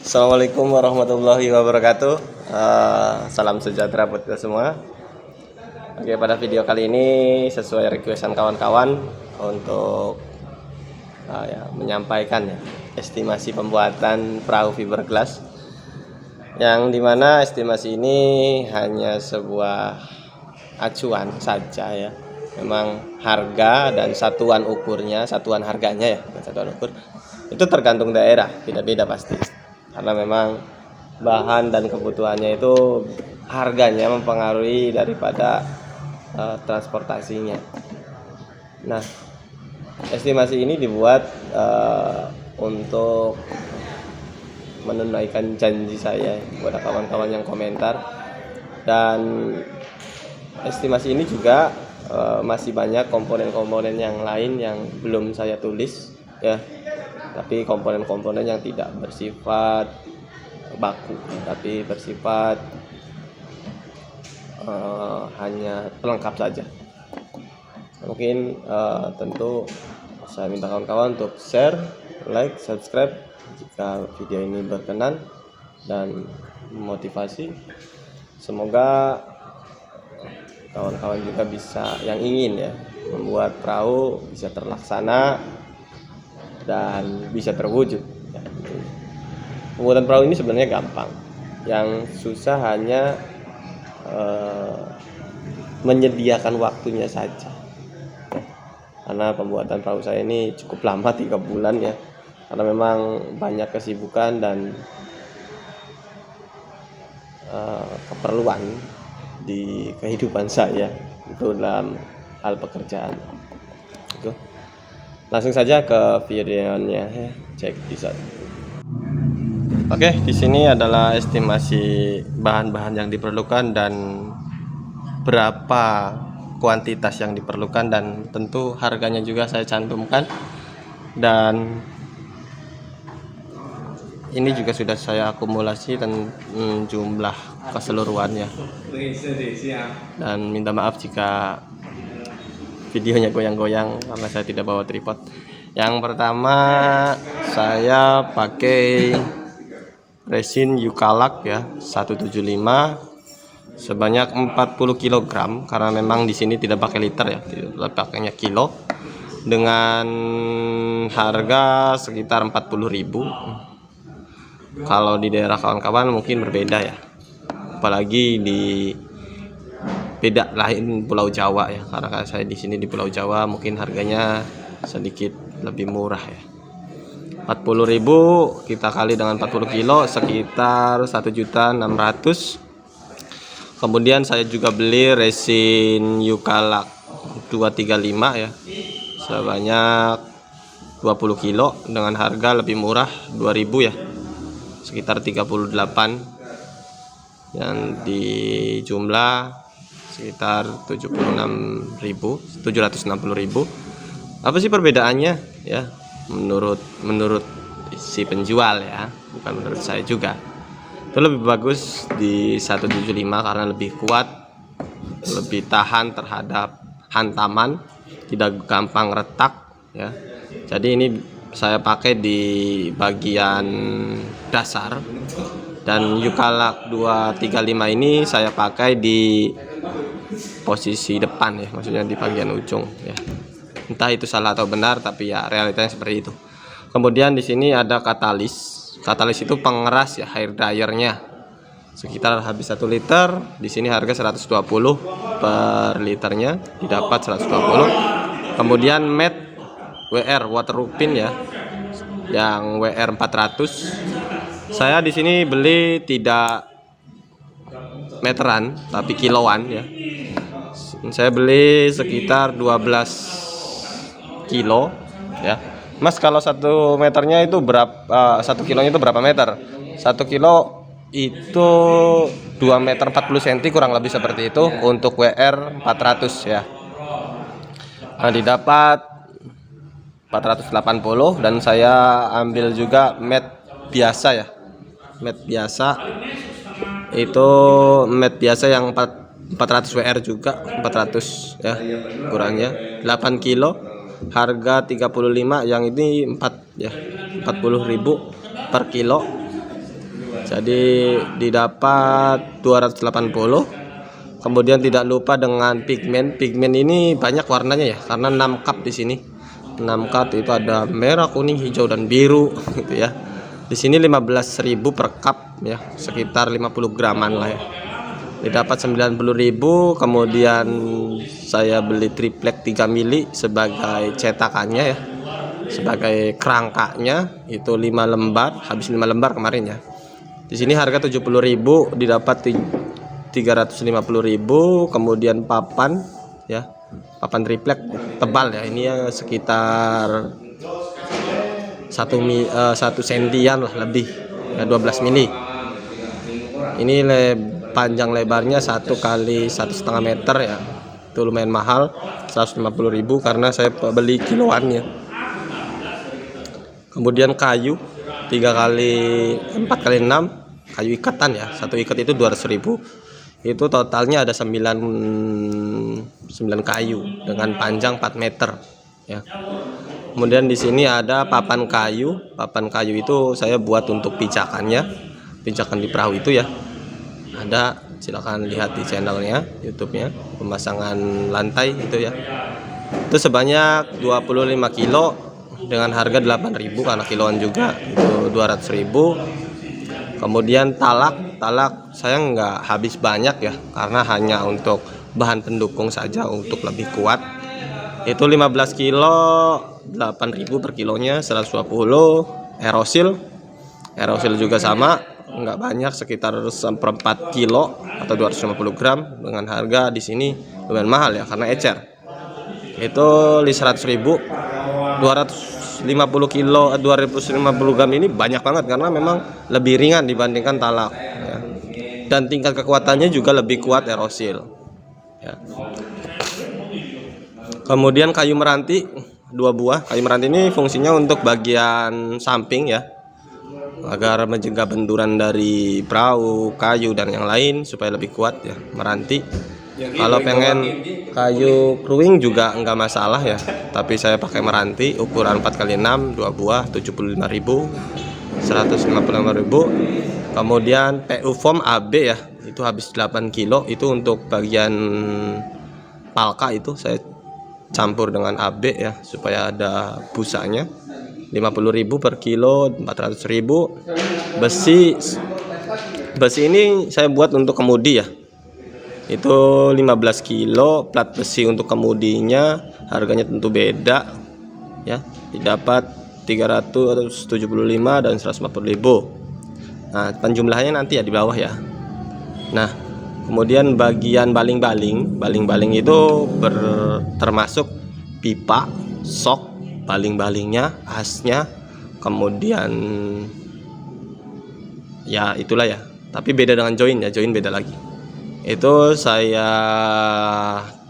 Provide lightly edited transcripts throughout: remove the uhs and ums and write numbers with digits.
Assalamualaikum warahmatullahi wabarakatuh. Salam sejahtera buat kita semua. Oke, pada video kali ini sesuai requestan kawan-kawan untuk menyampaikan estimasi pembuatan perahu fiberglass, yang dimana estimasi ini hanya sebuah acuan saja ya. Memang harga dan satuan ukurnya, satuan harganya ya, bukan satuan ukur, itu tergantung daerah, beda-beda pasti. Karena memang bahan dan kebutuhannya itu harganya mempengaruhi daripada transportasinya. Nah, estimasi ini dibuat untuk menunaikan janji saya kepada kawan-kawan yang komentar, dan estimasi ini juga masih banyak komponen-komponen yang lain yang belum saya tulis ya, tapi komponen-komponen yang tidak bersifat baku, tapi bersifat hanya pelengkap saja. Mungkin tentu saya minta kawan-kawan untuk share, like, subscribe jika video ini berkenan dan memotivasi. Semoga kawan-kawan juga bisa, yang ingin ya membuat perahu, bisa terlaksana dan bisa terwujud. Pembuatan perahu ini sebenarnya gampang, yang susah hanya menyediakan waktunya saja. Karena pembuatan perahu saya ini cukup lama, 3 bulan ya, karena memang banyak kesibukan dan keperluan di kehidupan saya itu dalam hal pekerjaan. Itu langsung saja ke videonya ya, cek di sana. Oke, di sini adalah estimasi bahan-bahan yang diperlukan dan berapa kuantitas yang diperlukan, dan tentu harganya juga saya cantumkan. Dan ini juga sudah saya akumulasi dan jumlah keseluruhannya. Dan minta maaf jika videonya goyang-goyang karena saya tidak bawa tripod. Yang pertama, saya pakai resin Eukalak ya, 175 sebanyak 40 kg, karena memang di sini tidak pakai liter ya, tidak pakainya kilo, dengan harga sekitar 40.000. Kalau di daerah kawan-kawan mungkin berbeda ya, apalagi di beda lain Pulau Jawa ya, karena saya di sini di Pulau Jawa mungkin harganya sedikit lebih murah ya. 40.000 kita kali dengan 40 kilo sekitar 1.600.000. Kemudian saya juga beli resin Eukalak 235 ya, sebanyak 20 kilo dengan harga lebih murah 2.000 ya, sekitar 38, yang di jumlah sekitar 760.000. Apa sih perbedaannya ya, menurut si penjual ya, bukan menurut saya juga. Itu lebih bagus di 175 karena lebih kuat, lebih tahan terhadap hantaman, tidak gampang retak ya. Jadi ini saya pakai di bagian dasar, dan Eukalak 235 ini saya pakai di posisi depan ya, maksudnya di bagian ujung ya. Entah itu salah atau benar, tapi ya realitanya seperti itu. Kemudian di sini ada katalis. Katalis itu pengeras ya, hair dryernya. Sekitar habis 1 liter. Di sini harga 120 per liternya, didapat 120. Kemudian mat WR waterproofing ya, yang WR 400. Saya di sini beli tidak meteran tapi kiloan ya. Saya beli sekitar 12 kilo ya. Mas, kalau 1 meternya itu berapa, 1 kilonya itu berapa meter? 1 kilo itu 2 meter 40 cm kurang lebih seperti itu untuk WR 400 ya. Nah, didapat 480, dan saya ambil juga mat biasa ya. Mat biasa itu mat biasa yang 400 WR juga, 400 ya kurangnya, 8 kilo, harga 35, yang ini 4 ya, 40.000 per kilo. Jadi didapat 280. Kemudian tidak lupa dengan pigmen. Pigmen ini banyak warnanya ya, karena 6 cup di sini. 6 cup itu ada merah, kuning, hijau dan biru gitu ya. Di sini 15.000 per cup ya, sekitar 50 graman lah ya. Didapat 90.000. Kemudian saya beli triplek 3 mili sebagai cetakannya ya. Sebagai kerangkanya itu 5 lembar, habis 5 lembar kemarin ya. Di sini harga 70.000, didapat 350.000. Kemudian papan ya, papan triplek tebal ya, ini ya sekitar 1 sentian lah lebih ya, 12 mili. Ini panjang lebarnya 1 kali 1,5 meter ya, itu lumayan mahal, 150.000 karena saya beli kiloannya. Kemudian kayu 3 kali 4 kali 6 kayu ikatan ya, 1 ikat itu 200.000. Itu totalnya ada 9 kayu dengan panjang 4 meter ya. Kemudian di sini ada papan kayu. Papan kayu itu saya buat untuk pijakannya, pijakan di perahu itu ya. Ada, silakan lihat di channelnya, YouTube-nya, pemasangan lantai itu ya. Itu sebanyak 25 kilo dengan harga 8.000 karena kiloan juga, itu 200.000. Kemudian talak saya nggak habis banyak ya, karena hanya untuk bahan pendukung saja untuk lebih kuat. Itu 15 kilo 8.000 per kilonya, 120. Aerosil juga sama, nggak banyak, sekitar 1/4 kilo atau 250 gram dengan harga di sini lumayan mahal ya karena ecer. Itu 100.000. 250 kilo 250 gram ini banyak banget karena memang lebih ringan dibandingkan talak ya. Dan tingkat kekuatannya juga lebih kuat aerosil ya. Kemudian kayu meranti 2 buah. Kayu meranti ini fungsinya untuk bagian samping ya, agar mencegah benturan dari perahu, kayu dan yang lain supaya lebih kuat ya meranti. Kalau pengen kayu kruing juga enggak masalah ya, tapi saya pakai meranti ukuran 4x6 2 buah 75.000, 155.000. Kemudian PU foam AB ya, itu habis 8 kilo, itu untuk bagian palka itu saya campur dengan AB ya supaya ada busanya. 50.000 per kilo, 400.000. Besi ini saya buat untuk kemudi ya, itu 15 kilo. Plat besi untuk kemudinya harganya tentu beda ya, didapat 375 dan 150.000. Nah, penjumlahannya nanti ya di bawah ya. Nah, kemudian bagian baling-baling itu termasuk pipa, sok, baling-balingnya, asnya, kemudian ya itulah ya. Tapi beda dengan join ya, join beda lagi. Itu saya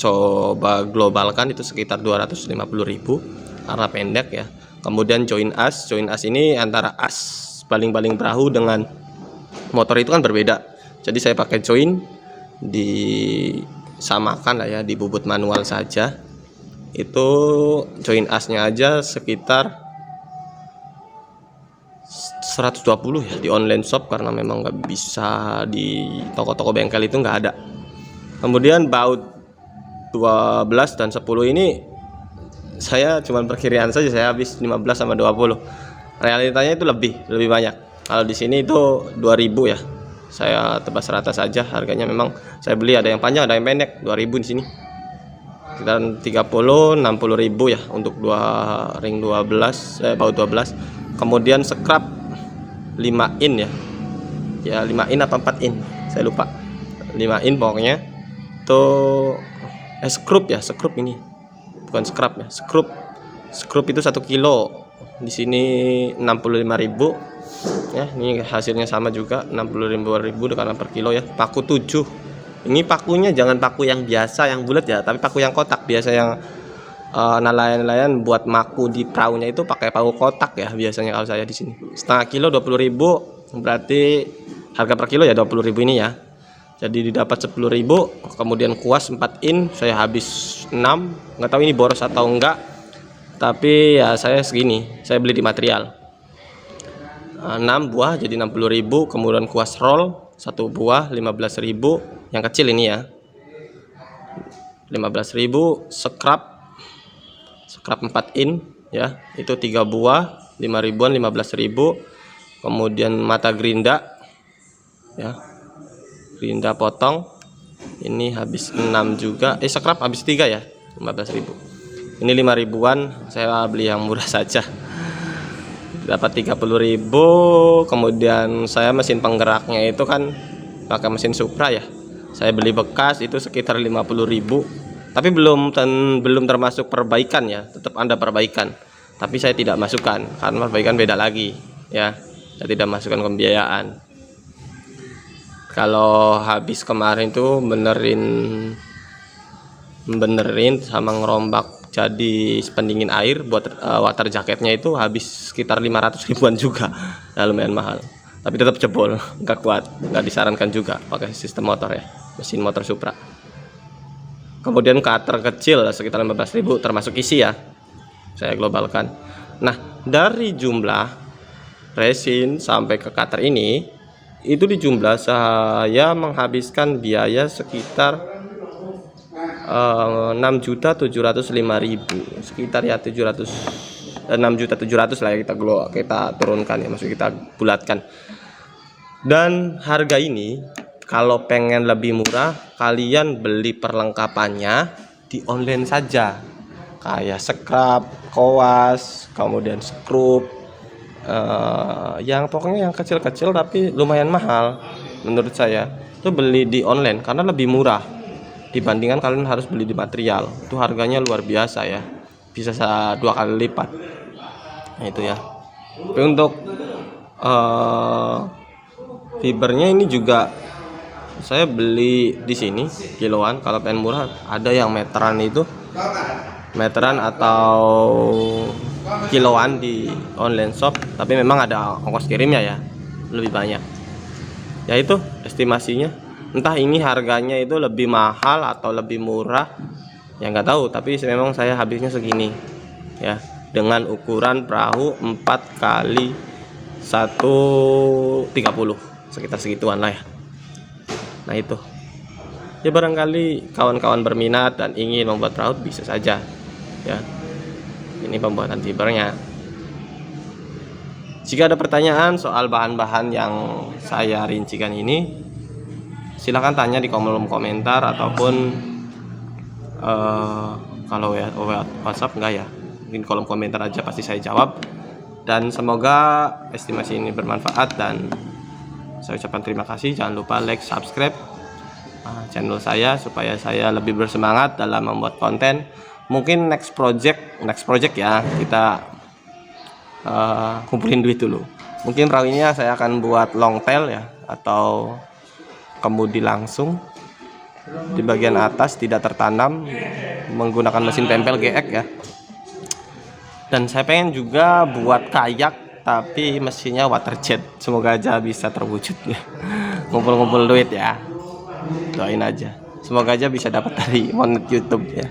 coba globalkan, itu sekitar 250.000 karena pendek ya. Kemudian join as ini antara as baling-baling perahu dengan motor itu kan berbeda. Jadi saya pakai join, disamakan lah ya, di bubut manual saja. Itu join asnya aja sekitar 120 ya di online shop, karena memang nggak bisa di toko-toko bengkel itu nggak ada. Kemudian baut 12 dan 10 ini saya cuma perkiraan saja, saya habis 15 sama 20. Realitanya itu lebih banyak. Kalau di sini itu 2.000 ya. Saya tebas rata saja harganya, memang saya beli ada yang panjang ada yang pendek. 2.000 di sini. Dan 60-60.000 ya untuk 2 ring 12, baut 12. Kemudian scrap 5 in ya. Ya 5 in apa 4 in, saya lupa. 5 in pokoknya. Itu skrup ya, skrup ini. Bukan scrap ya, skrup itu 1 kilo. Di sini 65.000 ya. Ini hasilnya sama juga 65.000 karena per kilo ya. Paku 7. Ini pakunya jangan paku yang biasa yang bulat ya, tapi paku yang kotak. Biasa yang nelayan-nelayan buat maku di perahunya itu pakai paku kotak ya biasanya. Kalau saya di sini setengah kilo 20.000, berarti harga per kilo ya 20.000 ini ya. Jadi didapat 10.000. Kemudian kuas 4 in saya habis 6. Nggak tahu ini boros atau enggak, tapi ya saya segini, saya beli di material. 6 buah jadi 60.000. Kemudian kuas roll 1 buah 15.000, yang kecil ini ya, 15.000. Scrap 4 in ya, itu 3 buah 5 ribuan 15.000. Kemudian mata gerinda ya, gerinda potong ini habis 6 juga. Scrap habis 3 ya, 15.000. Ini 5 ribuan, saya beli yang murah saja, dapat 30.000. Kemudian saya mesin penggeraknya itu kan pakai mesin Supra ya, saya beli bekas itu sekitar 50.000, tapi belum termasuk perbaikan ya, tetap ada perbaikan, tapi saya tidak masukkan karena perbaikan beda lagi ya, saya tidak masukkan pembiayaan. Kalau habis kemarin tuh benerin sama ngerombak jadi pendingin air buat water jaketnya itu habis sekitar 500 ribuan juga. Nah, lumayan mahal, tapi tetap jebol, nggak kuat, nggak disarankan juga pakai sistem motor ya, mesin motor Supra. Kemudian cutter kecil sekitar 15.000 termasuk isi ya, saya globalkan. Nah, dari jumlah resin sampai ke cutter ini, itu di jumlah saya menghabiskan biaya sekitar 6.705.000, sekitar ya 6.700.000 lah ya, kita turunkan ya, maksud kita bulatkan. Dan harga ini kalau pengen lebih murah, kalian beli perlengkapannya di online saja, kayak scrap, koas, kemudian skrup, yang pokoknya yang kecil-kecil tapi lumayan mahal menurut saya, itu beli di online karena lebih murah dibandingkan kalian harus beli di material. Itu harganya luar biasa ya, bisa 2 kali lipat. Nah itu ya. Tapi untuk fibernya ini juga saya beli di sini kiloan. Kalau pengen murah ada yang meteran, itu meteran atau kiloan di online shop, tapi memang ada ongkos kirimnya ya, lebih banyak ya. Itu estimasinya, entah ini harganya itu lebih mahal atau lebih murah ya, nggak tahu, tapi memang saya habisnya segini ya, dengan ukuran perahu 4 kali 130, sekitar segituan lah ya. Nah itu ya, barangkali kawan-kawan berminat dan ingin membuat perahu bisa saja ya. Ini pembuatan fibernya. Jika ada pertanyaan soal bahan-bahan yang saya rincikan ini, silahkan tanya di kolom komentar, ataupun kalau ya WhatsApp enggak ya, mungkin kolom komentar aja, pasti saya jawab. Dan semoga estimasi ini bermanfaat, dan saya ucapkan terima kasih. Jangan lupa like, subscribe channel saya supaya saya lebih bersemangat dalam membuat konten. Mungkin next project ya, kita kumpulin duit dulu. Mungkin perahu ini saya akan buat long tail ya, atau kemudi langsung, di bagian atas tidak tertanam, menggunakan mesin tempel GX ya. Dan saya pengen juga buat kayak tapi mesinnya water jet, semoga aja bisa terwujud ya. Ngumpul-ngumpul duit ya, doain aja, semoga aja bisa dapat dari monet YouTube ya.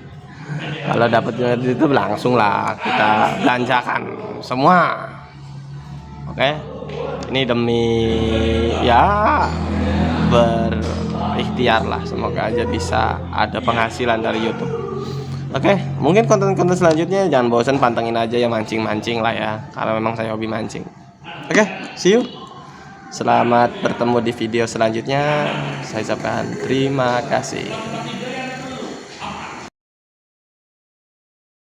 Kalau dapat monet YouTube langsung lah kita belanjakan semua. Oke, ini demi ya berikhtiar lah, semoga aja bisa ada penghasilan dari YouTube. Oke, mungkin konten-konten selanjutnya jangan bosan, pantengin aja ya, mancing-mancing lah ya, karena memang saya hobi mancing. Oke, see you. Selamat bertemu di video selanjutnya. Saya ucapkan terima kasih.